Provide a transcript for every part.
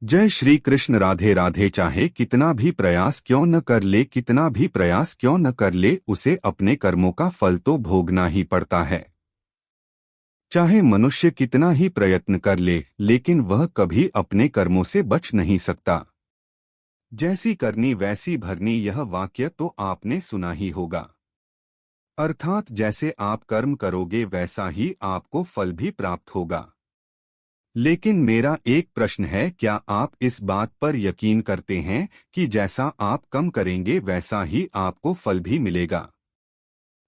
जय श्री कृष्ण। राधे राधे। चाहे कितना भी प्रयास क्यों न कर ले, कितना भी प्रयास क्यों न कर ले, उसे अपने कर्मों का फल तो भोगना ही पड़ता है। चाहे मनुष्य कितना ही प्रयत्न कर ले, लेकिन वह कभी अपने कर्मों से बच नहीं सकता। जैसी करनी वैसी भरनी, यह वाक्य तो आपने सुना ही होगा। अर्थात जैसे आप कर्म करोगे वैसा ही आपको फल भी प्राप्त होगा। लेकिन मेरा एक प्रश्न है, क्या आप इस बात पर यकीन करते हैं कि जैसा आप कम करेंगे वैसा ही आपको फल भी मिलेगा?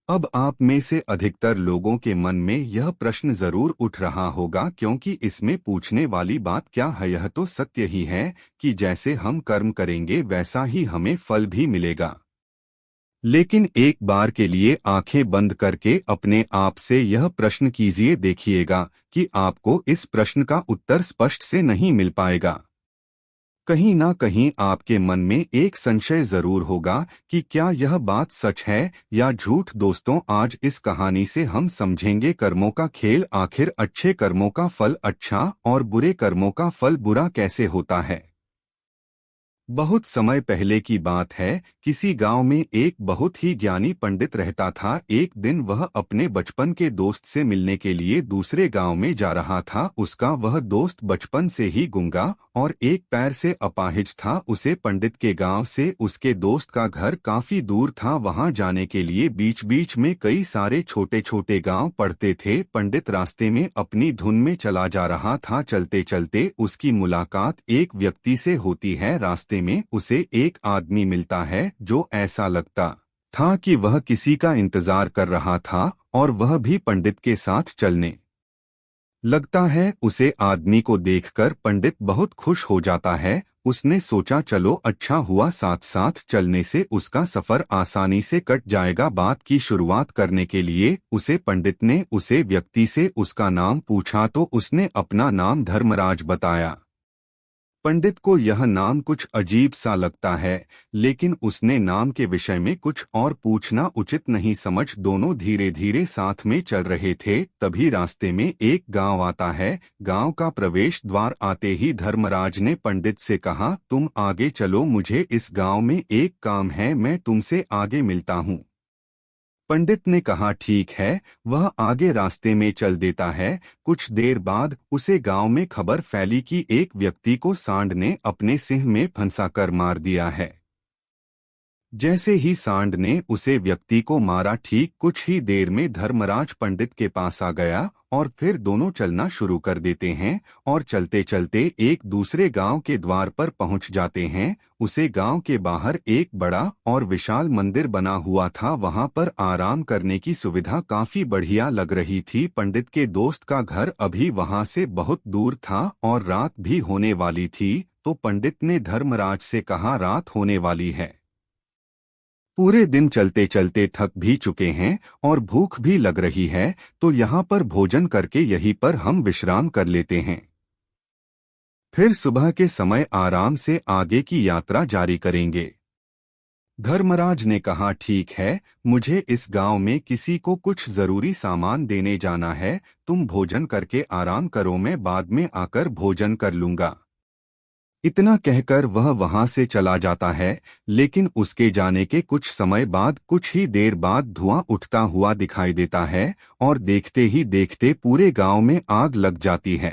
अब आप में से अधिकतर लोगों के मन में यह प्रश्न जरूर उठ रहा होगा, क्योंकि इसमें पूछने वाली बात क्या है? यह तो सत्य ही है कि जैसे हम कर्म करेंगे वैसा ही हमें फल भी मिलेगा। लेकिन एक बार के लिए आंखें बंद करके अपने आप से यह प्रश्न कीजिए, देखिएगा कि आपको इस प्रश्न का उत्तर स्पष्ट से नहीं मिल पाएगा। कहीं ना कहीं आपके मन में एक संशय जरूर होगा कि क्या यह बात सच है या झूठ। दोस्तों, आज इस कहानी से हम समझेंगे कर्मों का खेल। आखिर अच्छे कर्मों का फल अच्छा और बुरे कर्मों का फल बुरा कैसे होता है। बहुत समय पहले की बात है। किसी गांव में एक बहुत ही ज्ञानी पंडित रहता था। एक दिन वह अपने बचपन के दोस्त से मिलने के लिए दूसरे गांव में जा रहा था। उसका वह दोस्त बचपन से ही गूंगा और एक पैर से अपाहिज था। उसे पंडित के गांव से उसके दोस्त का घर काफी दूर था। वहां जाने के लिए बीच बीच में कई सारे छोटे छोटे गांव पड़ते थे। पंडित रास्ते में अपनी धुन में चला जा रहा था। चलते चलते उसकी मुलाकात एक व्यक्ति से होती है। रास्ते में उसे एक आदमी मिलता है जो ऐसा लगता था कि वह किसी का इंतजार कर रहा था और वह भी पंडित के साथ चलने लगता है। उसे आदमी को देखकर पंडित बहुत खुश हो जाता है। उसने सोचा, चलो अच्छा हुआ, साथ साथ चलने से उसका सफर आसानी से कट जाएगा। बात की शुरुआत करने के लिए उसे पंडित ने उसे व्यक्ति से उसका नाम पूछा तो उसने अपना नाम धर्मराज बताया। पंडित को यह नाम कुछ अजीब सा लगता है, लेकिन उसने नाम के विषय में कुछ और पूछना उचित नहीं समझ। दोनों धीरे धीरे साथ में चल रहे थे। तभी रास्ते में एक गांव आता है। गांव का प्रवेश द्वार आते ही धर्मराज ने पंडित से कहा, तुम आगे चलो, मुझे इस गांव में एक काम है, मैं तुमसे आगे मिलता हूँ। पंडित ने कहा, ठीक है। वह आगे रास्ते में चल देता है। कुछ देर बाद उसे गांव में खबर फैली कि एक व्यक्ति को सांड ने अपने सिंह में फंसाकर मार दिया है। जैसे ही सांड ने उसे व्यक्ति को मारा, ठीक कुछ ही देर में धर्मराज पंडित के पास आ गया और फिर दोनों चलना शुरू कर देते हैं और चलते चलते एक दूसरे गांव के द्वार पर पहुंच जाते हैं। उसे गांव के बाहर एक बड़ा और विशाल मंदिर बना हुआ था। वहां पर आराम करने की सुविधा काफी बढ़िया लग रही थी। पंडित के दोस्त का घर अभी वहां से बहुत दूर था और रात भी होने वाली थी। तो पंडित ने धर्मराज से कहा, रात होने वाली है, पूरे दिन चलते चलते थक भी चुके हैं और भूख भी लग रही है, तो यहाँ पर भोजन करके यहीं पर हम विश्राम कर लेते हैं। फिर सुबह के समय आराम से आगे की यात्रा जारी करेंगे। धर्मराज ने कहा, ठीक है, मुझे इस गांव में किसी को कुछ जरूरी सामान देने जाना है। तुम भोजन करके आराम करो, मैं बाद में आकर भोजन कर लूंगा। इतना कहकर वह वहां से चला जाता है। लेकिन उसके जाने के कुछ समय बाद, कुछ ही देर बाद धुआं उठता हुआ दिखाई देता है और देखते ही देखते पूरे गांव में आग लग जाती है।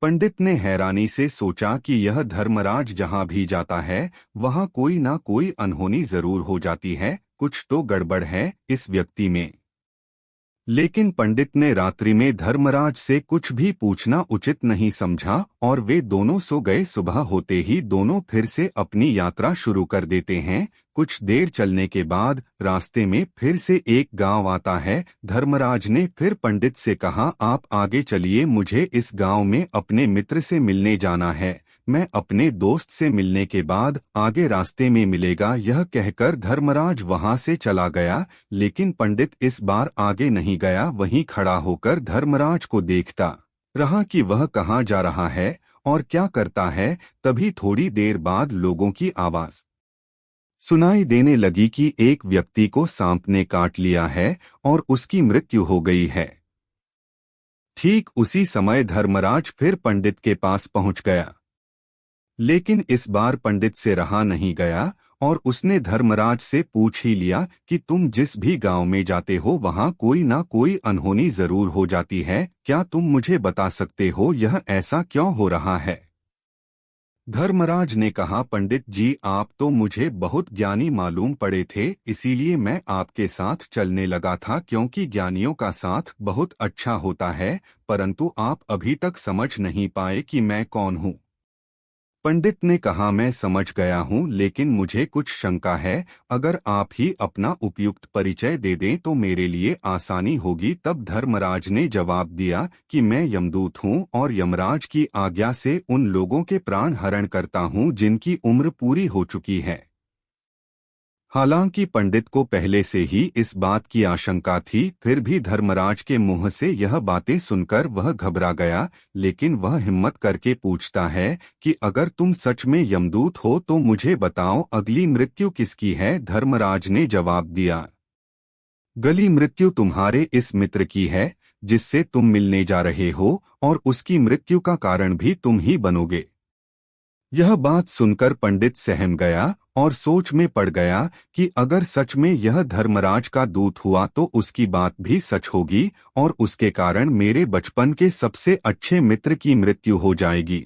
पंडित ने हैरानी से सोचा कि यह धर्मराज जहां भी जाता है वहां कोई ना कोई अनहोनी जरूर हो जाती है। कुछ तो गड़बड़ है इस व्यक्ति में। लेकिन पंडित ने रात्रि में धर्मराज से कुछ भी पूछना उचित नहीं समझा और वे दोनों सो गए। सुबह होते ही दोनों फिर से अपनी यात्रा शुरू कर देते हैं। कुछ देर चलने के बाद रास्ते में फिर से एक गांव आता है। धर्मराज ने फिर पंडित से कहा, आप आगे चलिए, मुझे इस गांव में अपने मित्र से मिलने जाना है। मैं अपने दोस्त से मिलने के बाद आगे रास्ते में मिलेगा। यह कहकर धर्मराज वहां से चला गया। लेकिन पंडित इस बार आगे नहीं गया, वहीं खड़ा होकर धर्मराज को देखता रहा कि वह कहाँ जा रहा है और क्या करता है। तभी थोड़ी देर बाद लोगों की आवाज सुनाई देने लगी कि एक व्यक्ति को सांप ने काट लिया है और उसकी मृत्यु हो गई है। ठीक उसी समय धर्मराज फिर पंडित के पास पहुंच गया, लेकिन इस बार पंडित से रहा नहीं गया और उसने धर्मराज से पूछ ही लिया कि तुम जिस भी गांव में जाते हो वहां कोई ना कोई अनहोनी जरूर हो जाती है, क्या तुम मुझे बता सकते हो यह ऐसा क्यों हो रहा है? धर्मराज ने कहा, पंडित जी आप तो मुझे बहुत ज्ञानी मालूम पड़े थे, इसीलिए मैं आपके साथ चलने लगा था क्योंकि ज्ञानियों का साथ बहुत अच्छा होता है, परंतु आप अभी तक समझ नहीं पाए कि मैं कौन हूँ। पंडित ने कहा, मैं समझ गया हूँ लेकिन मुझे कुछ शंका है, अगर आप ही अपना उपयुक्त परिचय दे दें तो मेरे लिए आसानी होगी। तब धर्मराज ने जवाब दिया कि मैं यमदूत हूँ और यमराज की आज्ञा से उन लोगों के प्राण हरण करता हूँ जिनकी उम्र पूरी हो चुकी है। हालांकि पंडित को पहले से ही इस बात की आशंका थी, फिर भी धर्मराज के मुंह से यह बातें सुनकर वह घबरा गया, लेकिन वह हिम्मत करके पूछता है कि अगर तुम सच में यमदूत हो तो मुझे बताओ अगली मृत्यु किसकी है? धर्मराज ने जवाब दिया, गली मृत्यु तुम्हारे इस मित्र की है जिससे तुम मिलने जा रहे हो, और उसकी मृत्यु का कारण भी तुम ही बनोगे। यह बात सुनकर पंडित सहम गया और सोच में पड़ गया कि अगर सच में यह धर्मराज का दूत हुआ तो उसकी बात भी सच होगी और उसके कारण मेरे बचपन के सबसे अच्छे मित्र की मृत्यु हो जाएगी।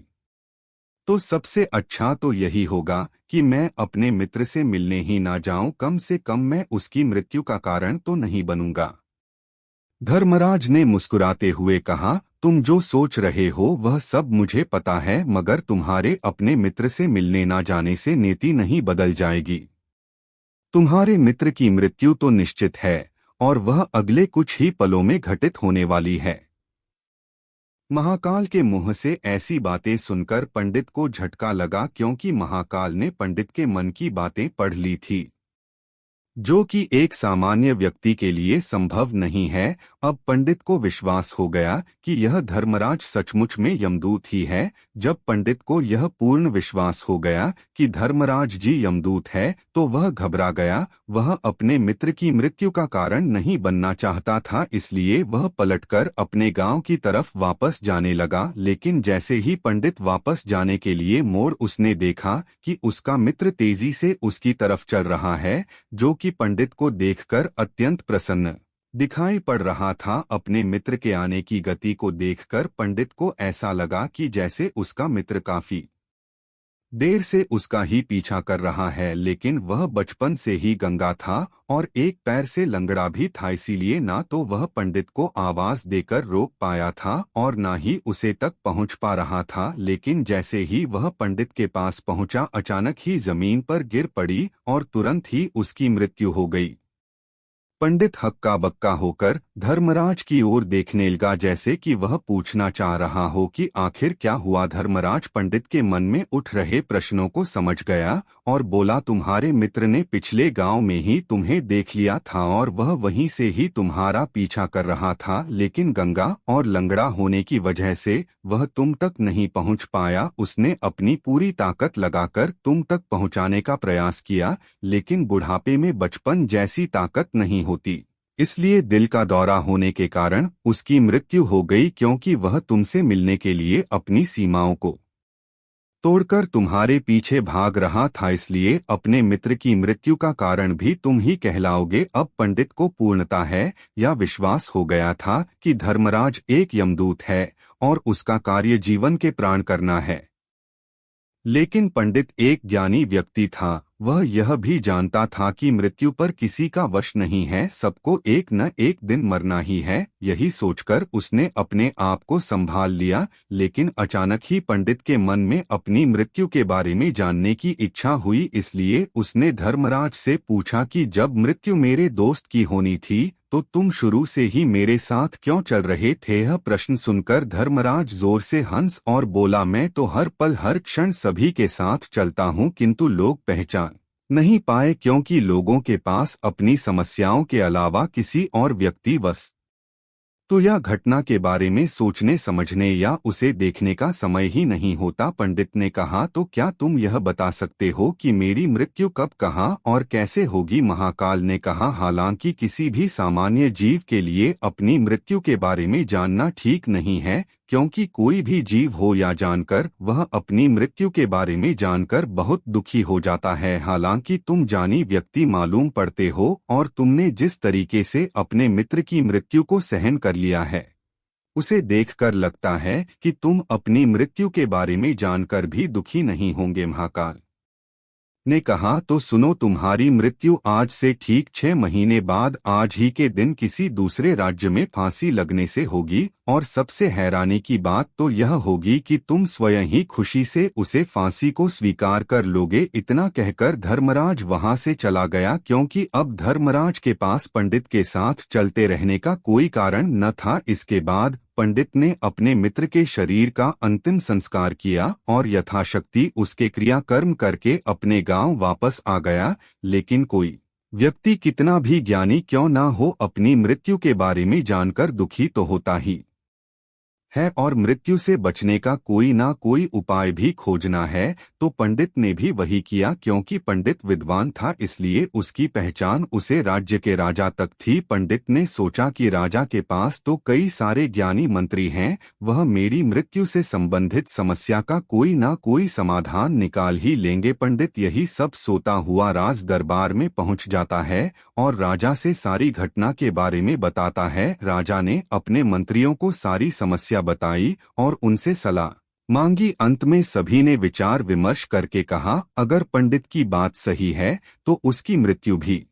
तो सबसे अच्छा तो यही होगा कि मैं अपने मित्र से मिलने ही ना जाऊं, कम से कम मैं उसकी मृत्यु का कारण तो नहीं बनूंगा। धर्मराज ने मुस्कुराते हुए कहा, तुम जो सोच रहे हो वह सब मुझे पता है, मगर तुम्हारे अपने मित्र से मिलने ना जाने से नीति नहीं बदल जाएगी। तुम्हारे मित्र की मृत्यु तो निश्चित है और वह अगले कुछ ही पलों में घटित होने वाली है। महाकाल के मुंह से ऐसी बातें सुनकर पंडित को झटका लगा, क्योंकि महाकाल ने पंडित के मन की बातें पढ़ ली थी, जो कि एक सामान्य व्यक्ति के लिए संभव नहीं है। अब पंडित को विश्वास हो गया कि यह धर्मराज सचमुच में यमदूत ही है। जब पंडित को यह पूर्ण विश्वास हो गया कि धर्मराज जी यमदूत है तो वह घबरा गया। वह अपने मित्र की मृत्यु का कारण नहीं बनना चाहता था, इसलिए वह पलटकर अपने गांव की तरफ वापस जाने लगा। लेकिन जैसे ही पंडित वापस जाने के लिए मोड़ उसने देखा कि उसका मित्र तेजी से उसकी तरफ चल रहा है, जो कि पंडित को देखकर अत्यंत प्रसन्न दिखाई पड़ रहा था। अपने मित्र के आने की गति को देखकर पंडित को ऐसा लगा कि जैसे उसका मित्र काफी देर से उसका ही पीछा कर रहा है, लेकिन वह बचपन से ही गंगा था और एक पैर से लंगड़ा भी था, इसीलिए ना तो वह पंडित को आवाज देकर रोक पाया था और ना ही उसे तक पहुंच पा रहा था। लेकिन जैसे ही वह पंडित के पास पहुंचा, अचानक ही जमीन पर गिर पड़ी और तुरंत ही उसकी मृत्यु हो गई। पंडित हक्का बक्का होकर धर्मराज की ओर देखने लगा, जैसे कि वह पूछना चाह रहा हो कि आखिर क्या हुआ। धर्मराज पंडित के मन में उठ रहे प्रश्नों को समझ गया और बोला, तुम्हारे मित्र ने पिछले गांव में ही तुम्हें देख लिया था और वह वहीं से ही तुम्हारा पीछा कर रहा था, लेकिन गंगा और लंगड़ा होने की वजह से वह तुम तक नहीं पहुंच पाया। उसने अपनी पूरी ताकत लगाकर तुम तक पहुंचाने का प्रयास किया, लेकिन बुढ़ापे में बचपन जैसी ताकत नहीं होती, इसलिए दिल का दौरा होने के कारण उसकी मृत्यु हो गई, क्योंकि वह तुमसे मिलने के लिए अपनी सीमाओं को तोड़कर तुम्हारे पीछे भाग रहा था, इसलिए अपने मित्र की मृत्यु का कारण भी तुम ही कहलाओगे। अब पंडित को पूर्णता है या विश्वास हो गया था कि धर्मराज एक यमदूत है और उसका कार्य जीवन के प्राण करना है। लेकिन पंडित एक ज्ञानी व्यक्ति था, वह यह भी जानता था कि मृत्यु पर किसी का वश नहीं है, सबको एक न एक दिन मरना ही है। यही सोचकर उसने अपने आप को संभाल लिया, लेकिन अचानक ही पंडित के मन में अपनी मृत्यु के बारे में जानने की इच्छा हुई, इसलिए उसने धर्मराज से पूछा कि जब मृत्यु मेरे दोस्त की होनी थी तो तुम शुरू से ही मेरे साथ क्यों चल रहे थे? यह प्रश्न सुनकर धर्मराज जोर से हंस और बोला, मैं तो हर पल हर क्षण सभी के साथ चलता हूँ, किंतु लोग पहचान नहीं पाए, क्योंकि लोगों के पास अपनी समस्याओं के अलावा किसी और व्यक्ति बस तो यह घटना के बारे में सोचने समझने या उसे देखने का समय ही नहीं होता। पंडित ने कहा, तो क्या तुम यह बता सकते हो कि मेरी मृत्यु कब, कहाँ और कैसे होगी? महाकाल ने कहा, हालांकि किसी भी सामान्य जीव के लिए अपनी मृत्यु के बारे में जानना ठीक नहीं है, क्योंकि कोई भी जीव हो या जानकर वह अपनी मृत्यु के बारे में जानकर बहुत दुखी हो जाता है। हालांकि तुम जानी व्यक्ति मालूम पड़ते हो और तुमने जिस तरीके से अपने मित्र की मृत्यु को सहन कर लिया है, उसे देखकर लगता है कि तुम अपनी मृत्यु के बारे में जानकर भी दुखी नहीं होंगे। महाकाल ने कहा, तो सुनो, तुम्हारी मृत्यु आज से ठीक 6 महीने बाद आज ही के दिन किसी दूसरे राज्य में फांसी लगने से होगी, और सबसे हैरानी की बात तो यह होगी कि तुम स्वयं ही खुशी से उसे फांसी को स्वीकार कर लोगे। इतना कहकर धर्मराज वहां से चला गया, क्योंकि अब धर्मराज के पास पंडित के साथ चलते रहने का कोई कारण न था। इसके बाद पंडित ने अपने मित्र के शरीर का अंतिम संस्कार किया और यथाशक्ति उसके क्रियाकर्म करके अपने गांव वापस आ गया। लेकिन कोई व्यक्ति कितना भी ज्ञानी क्यों ना हो, अपनी मृत्यु के बारे में जानकर दुखी तो होता ही है, और मृत्यु से बचने का कोई ना कोई उपाय भी खोजना है। तो पंडित ने भी वही किया, क्योंकि पंडित विद्वान था, इसलिए उसकी पहचान उसे राज्य के राजा तक थी। पंडित ने सोचा कि राजा के पास तो कई सारे ज्ञानी मंत्री हैं, वह मेरी मृत्यु से संबंधित समस्या का कोई ना कोई समाधान निकाल ही लेंगे। पंडित यही सब सोता हुआ राज दरबार में पहुंच जाता है और राजा से सारी घटना के बारे में बताता है। राजा ने अपने मंत्रियों को सारी समस्या बताई और उनसे सलाह मांगी। अंत में सभी ने विचार विमर्श करके कहा, अगर पंडित की बात सही है तो उसकी मृत्यु भी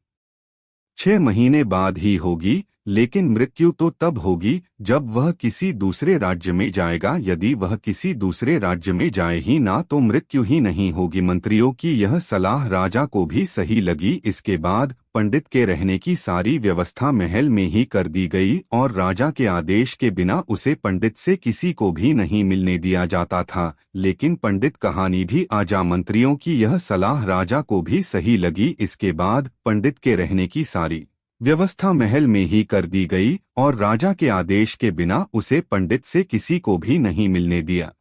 6 महीने बाद ही होगी, लेकिन मृत्यु तो तब होगी जब वह किसी दूसरे राज्य में जाएगा। यदि वह किसी दूसरे राज्य में जाए ही ना तो मृत्यु ही नहीं होगी। मंत्रियों की यह सलाह राजा को भी सही लगी। इसके बाद पंडित के रहने की सारी व्यवस्था महल में ही कर दी गई और राजा के आदेश के बिना उसे पंडित से किसी को भी नहीं मिलने दिया जाता था। लेकिन पंडित कहानी भी आजा, मंत्रियों की यह सलाह राजा को भी सही लगी। इसके बाद पंडित के रहने की सारी व्यवस्था महल में ही कर दी गई और राजा के आदेश के बिना उसे पंडित से किसी को भी नहीं मिलने दिया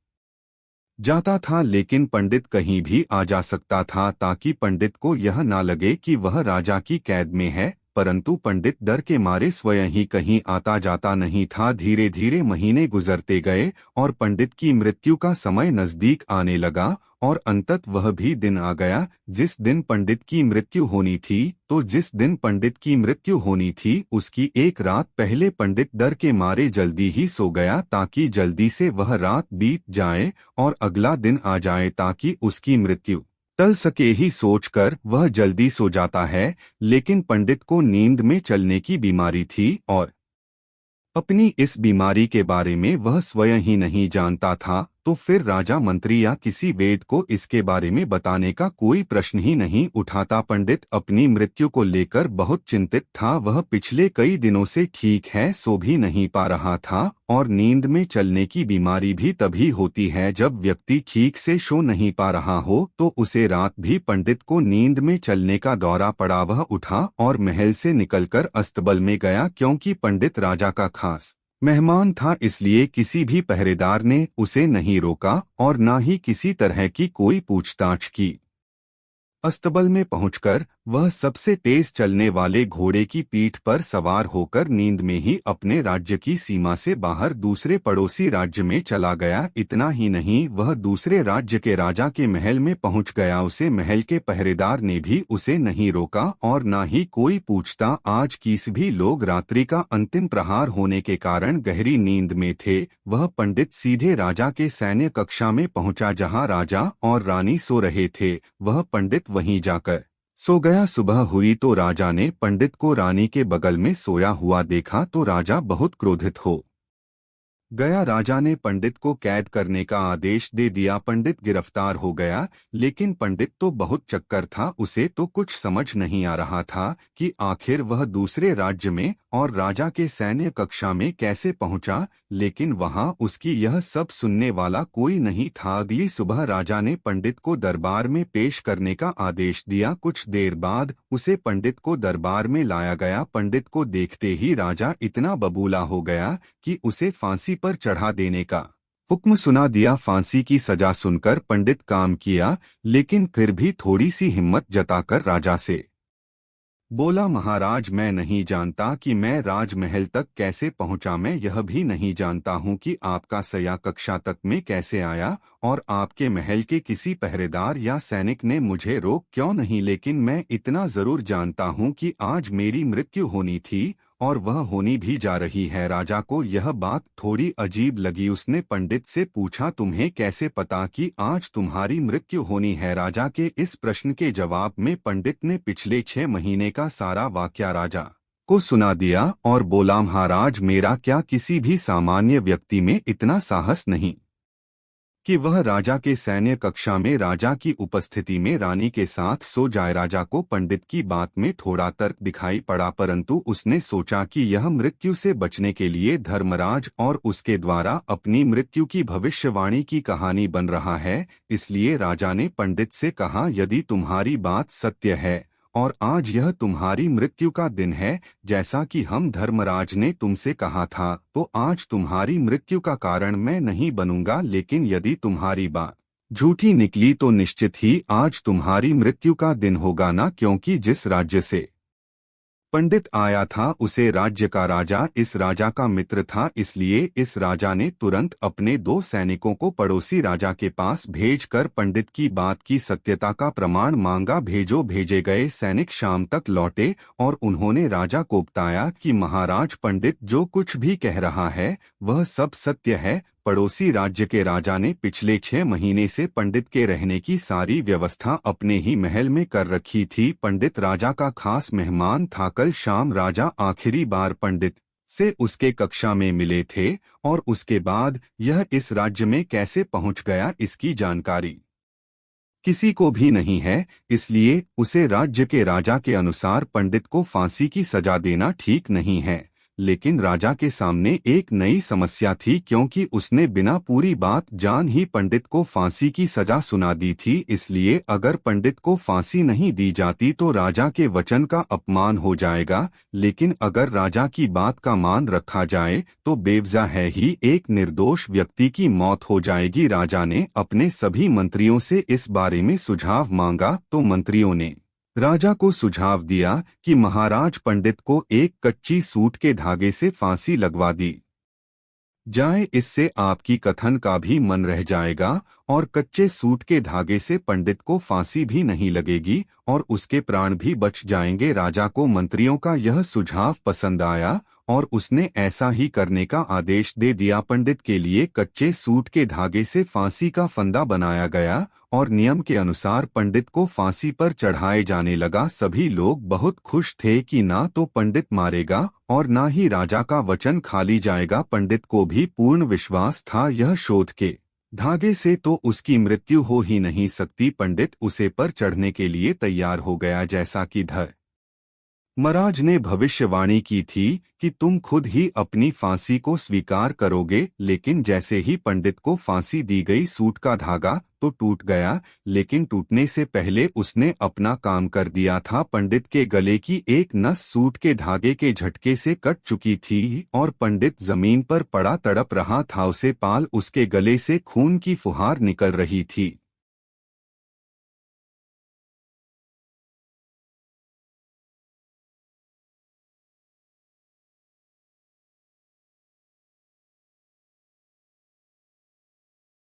जाता था। लेकिन पंडित कहीं भी आ जा सकता था, ताकि पंडित को यह ना लगे कि वह राजा की कैद में है। परंतु पंडित डर के मारे स्वयं ही कहीं आता जाता नहीं था। धीरे धीरे महीने गुजरते गए और पंडित की मृत्यु का समय नजदीक आने लगा, और अंतत वह भी दिन आ गया जिस दिन पंडित की मृत्यु होनी थी। तो जिस दिन पंडित की मृत्यु होनी थी उसकी एक रात पहले पंडित डर के मारे जल्दी ही सो गया, ताकि जल्दी से वह रात बीत जाए और अगला दिन आ जाए, ताकि उसकी मृत्यु टल सके ही सोचकर वह जल्दी सो जाता है। लेकिन पंडित को नींद में चलने की बीमारी थी और अपनी इस बीमारी के बारे में वह स्वयं ही नहीं जानता था। तो फिर राजा मंत्री या किसी वेद को इसके बारे में बताने का कोई प्रश्न ही नहीं उठाता। पंडित अपनी मृत्यु को लेकर बहुत चिंतित था। वह पिछले कई दिनों से ठीक है, सो भी नहीं पा रहा था, और नींद में चलने की बीमारी भी तभी होती है जब व्यक्ति ठीक से सो नहीं पा रहा हो। तो उसे रात भी पंडित को नींद में चलने का दौरा पड़ा। वह उठा और महल से निकलकर अस्तबल में गया, क्योंकि पंडित राजा का खास मेहमान था, इसलिए किसी भी पहरेदार ने उसे नहीं रोका और न ही किसी तरह की कोई पूछताछ की। अस्तबल में पहुंचकर वह सबसे तेज चलने वाले घोड़े की पीठ पर सवार होकर नींद में ही अपने राज्य की सीमा से बाहर दूसरे पड़ोसी राज्य में चला गया। इतना ही नहीं, वह दूसरे राज्य के राजा के महल में पहुंच गया। उसे महल के पहरेदार ने भी उसे नहीं रोका और न ही कोई पूछता। आज किसी भी लोग रात्रि का अंतिम प्रहार होने के कारण गहरी नींद में थे। वह पंडित सीधे राजा के सैन्य कक्षा में पहुंचा, जहां राजा और रानी सो रहे थे। वह पंडित वहीं जाकर सो गया। सुबह हुई तो राजा ने पंडित को रानी के बगल में सोया हुआ देखा, तो राजा बहुत क्रोधित हो गया। राजा ने पंडित को कैद करने का आदेश दे दिया। पंडित गिरफ्तार हो गया, लेकिन पंडित तो बहुत चक्कर था। उसे तो कुछ समझ नहीं आ रहा था कि आखिर वह दूसरे राज्य में और राजा के सैन्य कक्षा में कैसे पहुंचा। लेकिन वहां उसकी यह सब सुनने वाला कोई नहीं था। अगली सुबह राजा ने पंडित को दरबार में पेश करने का आदेश दिया। कुछ देर बाद उसे पंडित को दरबार में लाया गया। पंडित को देखते ही राजा इतना बबूला हो गया कि उसे फांसी पर चढ़ा देने का हुक्म सुना दिया। फांसी की सजा सुनकर पंडित काम किया, लेकिन फिर भी थोड़ी सी हिम्मत जताकर राजा से बोला, महाराज, मैं नहीं जानता कि मैं राजमहल तक कैसे पहुंचा। मैं यह भी नहीं जानता हूं कि आपका सया कक्षा तक में कैसे आया और आपके महल के किसी पहरेदार या सैनिक ने मुझे रोक क्यों नहीं। लेकिन मैं इतना जरूर जानता हूं कि आज मेरी मृत्यु होनी थी और वह होनी भी जा रही है। राजा को यह बात थोड़ी अजीब लगी। उसने पंडित से पूछा, तुम्हें कैसे पता कि आज तुम्हारी मृत्यु होनी है? राजा के इस प्रश्न के जवाब में पंडित ने पिछले 6 महीने का सारा वाकया राजा को सुना दिया और बोला, महाराज, मेरा क्या किसी भी सामान्य व्यक्ति में इतना साहस नहीं कि वह राजा के सैन्य कक्षा में राजा की उपस्थिति में रानी के साथ सो जाए। राजा को पंडित की बात में थोड़ा तर्क दिखाई पड़ा, परंतु उसने सोचा कि यह मृत्यु से बचने के लिए धर्मराज और उसके द्वारा अपनी मृत्यु की भविष्यवाणी की कहानी बन रहा है। इसलिए राजा ने पंडित से कहा, यदि तुम्हारी बात सत्य है और आज यह तुम्हारी मृत्यु का दिन है, जैसा कि हम धर्मराज ने तुमसे कहा था, तो आज तुम्हारी मृत्यु का कारण मैं नहीं बनूंगा। लेकिन यदि तुम्हारी बात झूठी निकली तो निश्चित ही आज तुम्हारी मृत्यु का दिन होगा ना, क्योंकि जिस राज्य से पंडित आया था उसे राज्य का राजा इस राजा का मित्र था। इसलिए इस राजा ने तुरंत अपने 2 सैनिकों को पड़ोसी राजा के पास भेजकर पंडित की बात की सत्यता का प्रमाण मांगा। भेजे गए सैनिक शाम तक लौटे और उन्होंने राजा को बताया कि महाराज, पंडित जो कुछ भी कह रहा है वह सब सत्य है। पड़ोसी राज्य के राजा ने पिछले 6 महीने से पंडित के रहने की सारी व्यवस्था अपने ही महल में कर रखी थी। पंडित राजा का खास मेहमान था। कल शाम राजा आखिरी बार पंडित से उसके कक्षा में मिले थे और उसके बाद यह इस राज्य में कैसे पहुंच गया इसकी जानकारी किसी को भी नहीं है। इसलिए उसे राज्य के राजा के अनुसार पंडित को फांसी की सजा देना ठीक नहीं है। लेकिन राजा के सामने एक नई समस्या थी, क्योंकि उसने बिना पूरी बात जान ही पंडित को फांसी की सजा सुना दी थी। इसलिए अगर पंडित को फांसी नहीं दी जाती तो राजा के वचन का अपमान हो जाएगा, लेकिन अगर राजा की बात का मान रखा जाए तो बेवजह है ही एक निर्दोष व्यक्ति की मौत हो जाएगी। राजा ने अपने सभी मंत्रियों से इस बारे में सुझाव मांगा तो मंत्रियों ने राजा को सुझाव दिया कि महाराज, पंडित को एक कच्ची सूत के धागे से फांसी लगवा दी जाए। इससे आपकी कथन का भी मन रह जाएगा और कच्चे सूत के धागे से पंडित को फांसी भी नहीं लगेगी और उसके प्राण भी बच जाएंगे। राजा को मंत्रियों का यह सुझाव पसंद आया और उसने ऐसा ही करने का आदेश दे दिया। पंडित के लिए कच्चे सूत के धागे से फांसी का फंदा बनाया गया और नियम के अनुसार पंडित को फांसी पर चढ़ाए जाने लगा। सभी लोग बहुत खुश थे कि ना तो पंडित मारेगा और ना ही राजा का वचन खाली जाएगा। पंडित को भी पूर्ण विश्वास था यह शोध के धागे से तो उसकी मृत्यु हो ही नहीं सकती। पंडित उसे पर चढ़ने के लिए तैयार हो गया, जैसा कि धर्मराज ने भविष्यवाणी की थी कि तुम खुद ही अपनी फांसी को स्वीकार करोगे। लेकिन जैसे ही पंडित को फांसी दी गई, सूत का धागा तो टूट गया, लेकिन टूटने से पहले उसने अपना काम कर दिया था। पंडित के गले की एक नस सूत के धागे के झटके से कट चुकी थी और पंडित जमीन पर पड़ा तड़प रहा था। उसे पाल उसके गले से खून की फुहार निकल रही थी।